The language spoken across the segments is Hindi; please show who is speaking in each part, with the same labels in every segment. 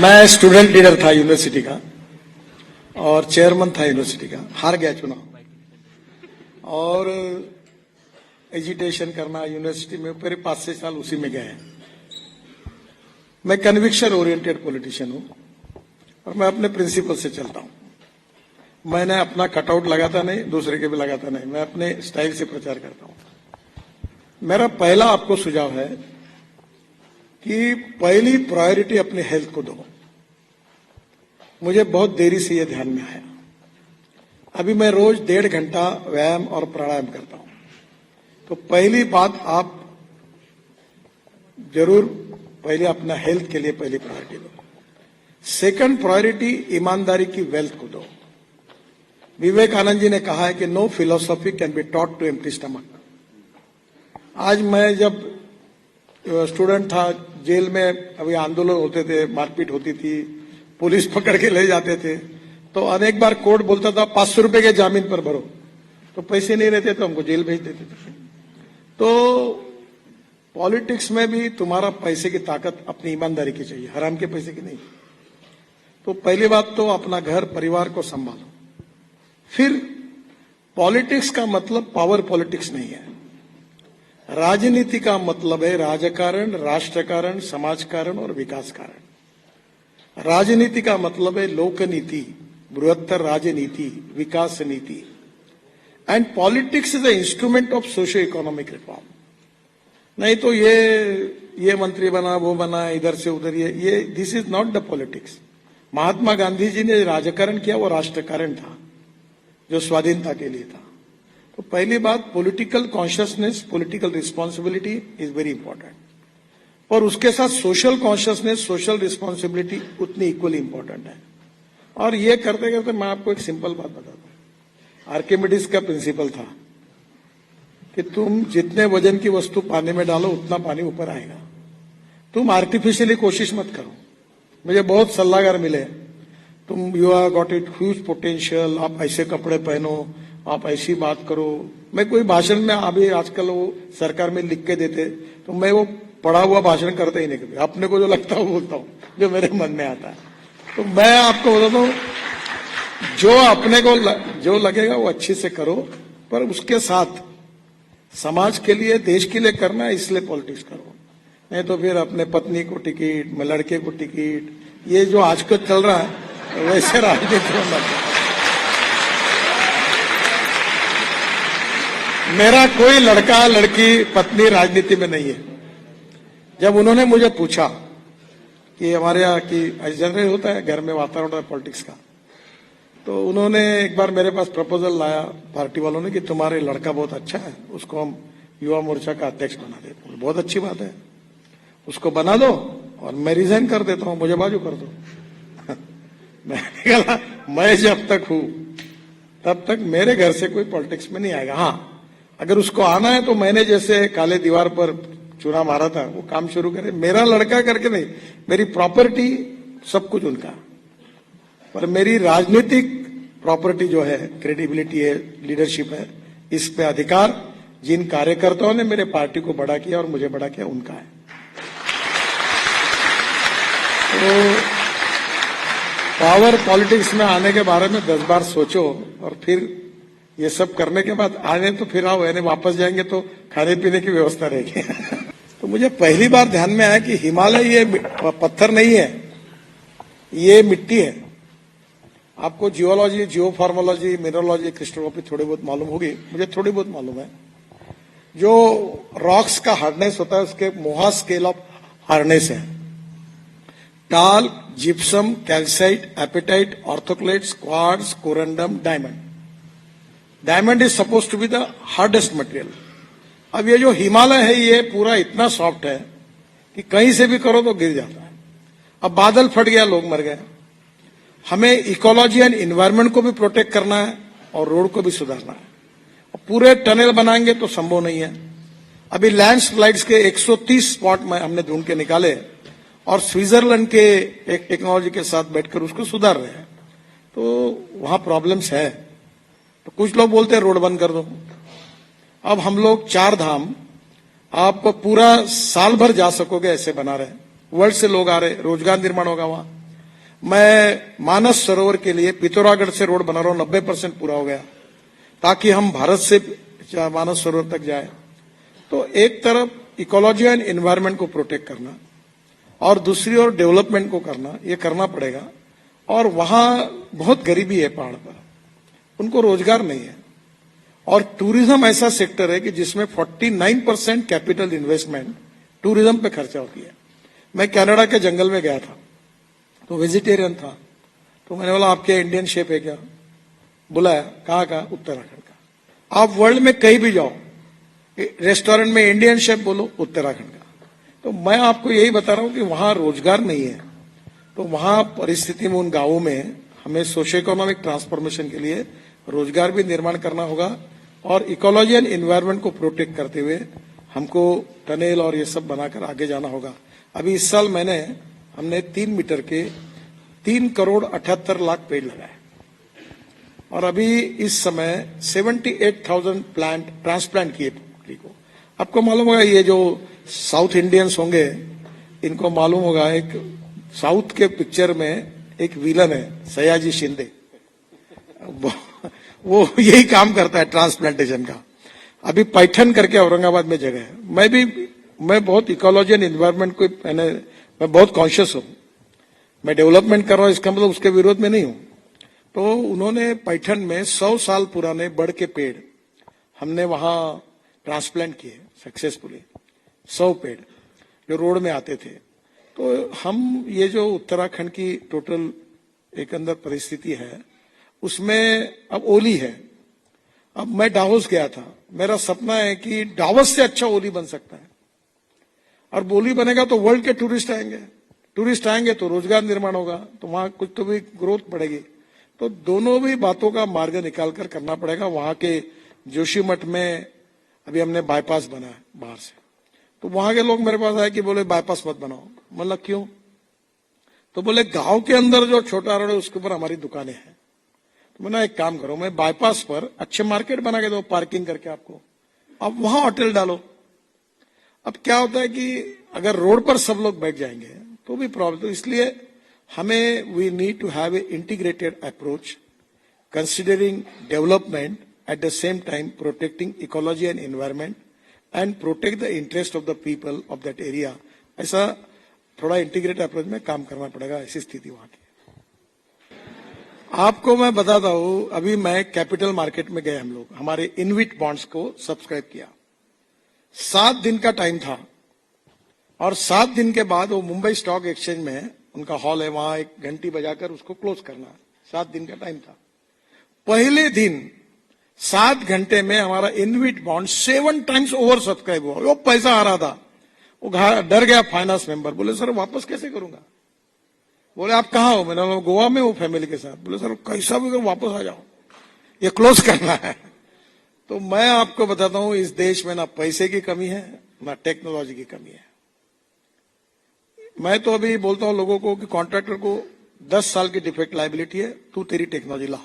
Speaker 1: मैं स्टूडेंट लीडर था यूनिवर्सिटी का और चेयरमैन था यूनिवर्सिटी का, हार गया चुनाव। और एजिटेशन करना यूनिवर्सिटी में पूरे 5-6 साल उसी में गए। मैं कन्विक्शन ओरिएंटेड पॉलिटिशियन हूं और मैं अपने प्रिंसिपल से चलता हूं। मैंने अपना कटआउट लगाता नहीं, दूसरे के भी लगाता नहीं, मैं अपने स्टाइल से प्रचार करता हूं। मेरा पहला आपको सुझाव है कि पहली प्रायोरिटी अपने हेल्थ को दो। मुझे बहुत देरी से यह ध्यान में आया। अभी मैं रोज 1.5 घंटा व्यायाम और प्राणायाम करता हूं। तो पहली बात आप जरूर पहले अपना हेल्थ के लिए पहली प्रायोरिटी दो। सेकंड प्रायोरिटी ईमानदारी की वेल्थ को दो। विवेकानंद जी ने कहा है कि no philosophy can be taught to empty stomach. आज मैं जब स्टूडेंट था, जेल में अभी आंदोलन होते थे, मारपीट होती थी, पुलिस पकड़ के ले जाते थे, तो अनेक बार कोर्ट बोलता था 500 रुपए के जामीन पर भरो, तो पैसे नहीं रहते तो हमको जेल भेज देते थे। तो पॉलिटिक्स में भी तुम्हारा पैसे की ताकत अपनी ईमानदारी की चाहिए, हराम के पैसे की नहीं। तो पहली बात तो अपना घर परिवार को संभालो। फिर पॉलिटिक्स का मतलब पावर पॉलिटिक्स नहीं है। राजनीति का मतलब है राजकारण, राष्ट्रकारण, समाजकारण और विकास कारण। राजनीति का मतलब है लोकनीति, बृहत्तर राजनीति, विकास नीति। And politics is the instrument of socio economic reform. नहीं तो ये मंत्री बना, वो बना, इधर से उधर, ये this is not the politics. Mahatma Gandhi ji ने राजकारण किया, वो राष्ट्रकारण था जो स्वाधीनता के लिए था। तो पहली बात, political consciousness, political responsibility is very important. और उसके साथ सोशल कॉन्शियसनेस, सोशल रिस्पॉन्सिबिलिटी उतनी इक्वली इंपॉर्टेंट है। और ये करते करते मैं आपको एक सिंपल बात बताता हूं। आर्किमिडीज का प्रिंसिपल था कि तुम जितने वजन की वस्तु पानी में डालो उतना पानी ऊपर आएगा। तुम आर्टिफिशियली कोशिश मत करो। मुझे बहुत सलाहकार मिले, तुम you are got it huge potential, आप ऐसे कपड़े पहनो, आप ऐसी बात करो। मैं कोई भाषण में अभी आजकल वो सरकार में लिख के देते, तो मैं वो पढ़ा हुआ भाषण करता ही नहीं कभी। अपने को जो लगता है वो बोलता हूं, जो मेरे मन में आता है। तो मैं आपको बताता हूं, जो अपने को जो लगेगा वो अच्छे से करो, पर उसके साथ समाज के लिए, देश के लिए करना है, इसलिए पॉलिटिक्स करो। नहीं तो फिर अपने पत्नी को टिकट, मैं लड़के को टिकट, ये जो आजकल चल रहा है वैसे राजनीति में मत। मेरा कोई लड़का, लड़की, पत्नी राजनीति में नहीं है। जब उन्होंने मुझे पूछा कि हमारे यहाँ की जनरल होता है घर में वातावरण है पॉलिटिक्स का, तो उन्होंने एक बार मेरे पास प्रपोजल लाया पार्टी वालों ने कि तुम्हारे लड़का बहुत अच्छा है, उसको हम युवा मोर्चा का अध्यक्ष बना देते। बहुत अच्छी बात है, उसको बना दो और मैं रिजाइन कर देता हूं, मुझे बाजू कर दो। मैंने कहा मैं जब तक हूं तब तक मेरे घर से कोई पॉलिटिक्स में नहीं आएगा। हाँ, अगर उसको आना है तो मैंने जैसे काले दीवार पर चूना मारा था वो काम शुरू करे। मेरा लड़का करके नहीं, मेरी प्रॉपर्टी सब कुछ उनका, पर मेरी राजनीतिक प्रॉपर्टी जो है, क्रेडिबिलिटी है, लीडरशिप है, इस पे अधिकार जिन कार्यकर्ताओं ने मेरे पार्टी को बड़ा किया और मुझे बड़ा किया उनका है। तो पावर पॉलिटिक्स में आने के बारे में 10 बार सोचो और फिर ये सब करने के बाद आने तो फिर आओ, यानी वापस जाएंगे तो खाने पीने की व्यवस्था रहेगी। तो मुझे पहली बार ध्यान में आया कि हिमालय ये पत्थर नहीं है, ये मिट्टी है। आपको जियोलॉजी, जियोफार्मोलॉजी, मिनरोलॉजी, क्रिस्टोग्राफी थोड़ी बहुत मालूम होगी, मुझे थोड़ी बहुत मालूम है। जो रॉक्स का हार्डनेस होता है उसके मोहा स्केल ऑफ हार्डनेस है। Talc, gypsum, calcite, apatite, orthoclase, quartz, corundum, diamond. Diamond is suppose to be the hardest material. अब ये जो हिमालय है ये पूरा इतना सॉफ्ट है कि कहीं से भी करो तो गिर जाता है। अब बादल फट गया, लोग मर गए। हमें इकोलॉजी एंड इन्वायरमेंट को भी प्रोटेक्ट करना है और रोड को भी सुधारना है। अब पूरे टनल बनाएंगे तो संभव नहीं है। अभी लैंडस्लाइड्स के 130 स्पॉट में हमने ढूंढ के निकाले और स्विट्जरलैंड के एक टेक्नोलॉजी के साथ बैठकर उसको सुधार रहे हैं। तो वहां प्रॉब्लम्स है। तो कुछ लोग बोलते हैं रोड बंद कर दो। अब हम लोग 4 धाम आप पूरा साल भर जा सकोगे ऐसे बना रहे। वर्ल्ड से लोग आ रहे, रोजगार निर्माण होगा वहां। मैं मानस सरोवर के लिए पिथौरागढ़ से रोड बना रहा हूं, 90% पूरा हो गया, ताकि हम भारत से मानस सरोवर तक जाए। तो एक तरफ इकोलॉजी एंड एनवायरनमेंट को प्रोटेक्ट करना और दूसरी ओर डेवलपमेंट को करना, ये करना पड़ेगा। और वहां बहुत गरीबी है पहाड़ पर, उनको रोजगार नहीं है। और टूरिज्म ऐसा सेक्टर है कि जिसमें 49% कैपिटल इन्वेस्टमेंट टूरिज्म पे खर्चा होती है। मैं कनाडा के जंगल में गया था, तो वेजिटेरियन था, तो मैंने बोला आपके इंडियन शेफ है क्या? बुलाया, कहाँ का? उत्तराखंड का। आप वर्ल्ड में कहीं भी जाओ, रेस्टोरेंट में इंडियन शेफ बोलो, उत्तराखंड का। तो मैं आपको यही बता रहा हूं कि वहां रोजगार नहीं है, तो वहां परिस्थिति में उन गांवों में हमें सोशो इकोनॉमिक ट्रांसफॉर्मेशन के लिए रोजगार भी निर्माण करना होगा और इकोलॉजी एंड एनवायरनमेंट को प्रोटेक्ट करते हुए हमको टनल और ये सब बनाकर आगे जाना होगा। अभी इस साल हमने 3 मीटर के 3,78,00,000 पेड़ लगाए और अभी इस समय 78,000 प्लांट ट्रांसप्लांट किए पब्लिक को। आपको मालूम होगा, ये जो साउथ इंडियंस होंगे इनको मालूम होगा, एक साउथ के पिक्चर में एक विलन है सयाजी शिंदे, वो यही काम करता है ट्रांसप्लांटेशन का। अभी पैठन करके औरंगाबाद में जगह है। मैं बहुत इकोलॉजी एंड एनवायरनमेंट को मैं बहुत कॉन्शियस हूं। मैं डेवलपमेंट कर रहा हूं, इसका मतलब उसके विरोध में नहीं हूं। तो उन्होंने पैठन में 100 साल पुराने बड़ के पेड़ हमने वहां ट्रांसप्लांट किए सक्सेसफुली, 100 पेड़ जो रोड में आते थे। तो हम ये जो उत्तराखंड की टोटल एक अंदर परिस्थिति है उसमें अब ओली है। अब मैं डावोस गया था, मेरा सपना है कि डावोस से अच्छा ओली बन सकता है, और ओली बनेगा तो वर्ल्ड के टूरिस्ट आएंगे तो रोजगार निर्माण होगा, तो वहां कुछ तो भी ग्रोथ बढ़ेगी। तो दोनों भी बातों का मार्ग निकालकर करना पड़ेगा। वहां के जोशीमठ में अभी हमने बाईपास बनाया बाहर से, तो वहां के लोग मेरे पास आए कि बोले बाईपास मत बनाओ। मतलब क्यों? तो बोले गांव के अंदर जो छोटा रोड है उसके ऊपर हमारी दुकानें हैं। तो मैंने एक काम करो, मैं बाईपास पर अच्छे मार्केट बना के दो, पार्किंग करके आपको, अब वहां होटल डालो। अब क्या होता है कि अगर रोड पर सब लोग बैठ जाएंगे तो भी प्रॉब्लम। तो इसलिए हमें we need to have a integrated approach considering development at the same time protecting ecology and environment and protect the interest of the people of that area. ऐसा थोड़ा इंटीग्रेटेड अप्रोच में काम करना पड़ेगा, ऐसी स्थिति वहां की। आपको मैं बताता हूं, अभी मैं कैपिटल मार्केट में गए, हम लोग हमारे इनविट बॉन्ड्स को सब्सक्राइब किया। 7 दिन का टाइम था और 7 दिन के बाद वो मुंबई स्टॉक एक्सचेंज में उनका हॉल है, वहां एक घंटी बजाकर उसको क्लोज करना। 7 दिन का टाइम था। पहले दिन 7 घंटे में हमारा इनविट बॉन्ड 7 टाइम्स ओवर सब्सक्राइब हुआ। वो पैसा आ रहा था, वो डर गया फाइनेंस मेंबर, बोले सर वापस कैसे करूंगा? बोले आप कहाँ हो? मैंने बोला गोवा में हूं फैमिली के साथ। बोले सर कैसा भी करो वापस आ जाओ, ये क्लोज करना है। तो मैं आपको बताता हूं, इस देश में ना पैसे की कमी है ना टेक्नोलॉजी की कमी है। मैं तो अभी बोलता हूं लोगों को कि कॉन्ट्रैक्टर को 10 साल की डिफेक्ट लायबिलिटी है, तू तेरी टेक्नोलॉजी ला।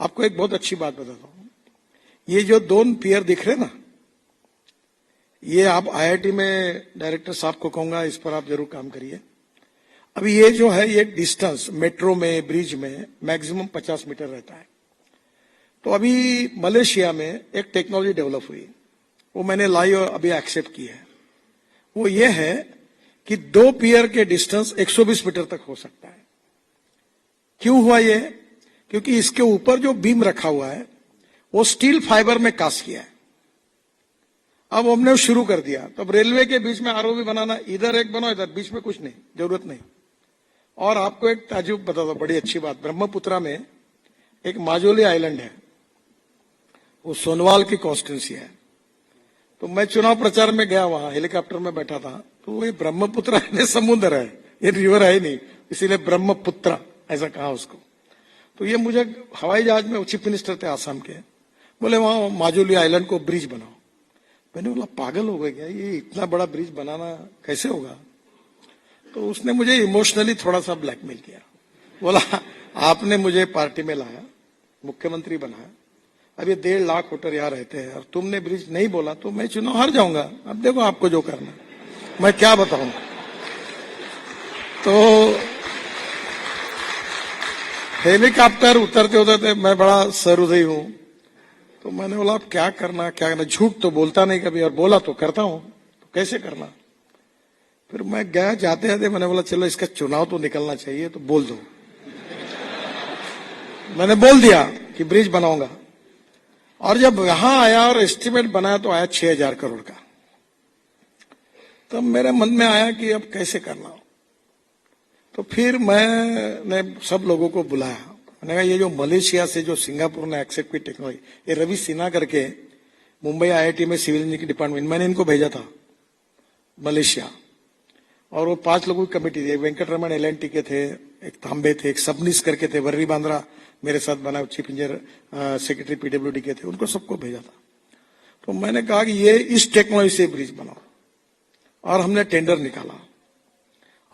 Speaker 1: आपको एक बहुत अच्छी बात बताता हूं, ये जो 2 पियर दिख रहे ना, ये आप आईआईटी में डायरेक्टर साहब को कहूंगा इस पर आप जरूर काम करिए। अभी ये जो है ये डिस्टेंस मेट्रो में ब्रिज में मैक्सिमम 50 मीटर रहता है। तो अभी मलेशिया में एक टेक्नोलॉजी डेवलप हुई, वो मैंने लाई और अभी एक्सेप्ट की है। वो ये है कि 2 पियर के डिस्टेंस 120 मीटर तक हो सकता है। क्यों हुआ ये? क्योंकि इसके ऊपर जो बीम रखा हुआ है वो स्टील फाइबर में कास्ट किया है। अब हमने शुरू कर दिया, तब रेलवे के बीच में आरओबी बनाना, इधर एक बनाओ इधर, बीच में कुछ नहीं, जरूरत नहीं। और आपको एक ताजुब बता दो, बड़ी अच्छी बात, ब्रह्मपुत्रा में एक माजोली आइलैंड है, वो सोनवाल की कॉन्स्टिट्यूंसी है। तो मैं चुनाव प्रचार में गया, वहां हेलीकॉप्टर में बैठा था, तो ये ब्रह्मपुत्रा में समुद्र है, ये रिवर है ही नहीं, इसीलिए ब्रह्मपुत्रा ऐसा कहा उसको। तो ये मुझे हवाई जहाज में चीफ मिनिस्टर थे आसाम के, बोले वहां माजोली आइलैंड को ब्रिज बनाओ। मैंने बोला पागल हो गए क्या, ये इतना बड़ा ब्रिज बनाना कैसे होगा? तो उसने मुझे इमोशनली थोड़ा सा ब्लैकमेल किया, बोला आपने मुझे पार्टी में लाया, मुख्यमंत्री बनाया, अब ये 1.5 लाख वोटर यहाँ रहते हैं और तुमने ब्रिज नहीं बोला तो मैं चुनाव हार जाऊंगा। अब देखो आपको जो करना, मैं क्या बताऊं। तो हेलीकॉप्टर उतरते उतरते मैं बड़ा सहृदयी हूं, तो मैंने बोला अब क्या करना, झूठ तो बोलता नहीं कभी, और बोला तो करता हूं, तो कैसे करना। फिर मैं गया, जाते जाते मैंने बोला चलो इसका चुनाव तो निकलना चाहिए, तो बोल दो। मैंने बोल दिया कि ब्रिज बनाऊंगा, और जब यहां आया और एस्टिमेट बनाया तो आया 6,000 करोड़ का। तब मेरे मन में आया कि अब कैसे करना। तो फिर मैंने सब लोगों को बुलाया, मैंने कहा ये जो मलेशिया से जो सिंगापुर ने एक्सेप्ट की टेक्नोलॉजी, ये रवि सिन्हा करके मुंबई IIT में सिविल इंजीनियरिंग डिपार्टमेंट, मैंने इनको भेजा था मलेशिया, और वो 5 लोगों की कमेटी थी। वेंकटरमण LNT के थे, एक तांबे थे, एक सबनीस करके थे, वर्री बांद्रा मेरे साथ बना चीफ इंजीनियर सेक्रेटरी PWD के थे, उनको सबको भेजा था। तो मैंने कहा कि ये इस टेक्नोलॉजी से ब्रिज बनाओ, और हमने टेंडर निकाला।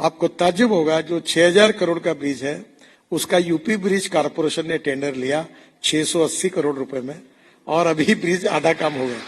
Speaker 1: आपको ताज्जुब होगा, जो 6,000 करोड़ का ब्रिज है उसका यूपी ब्रिज कारपोरेशन ने टेंडर लिया 680 करोड़ रुपए में, और अभी ब्रिज आधा काम हो गया।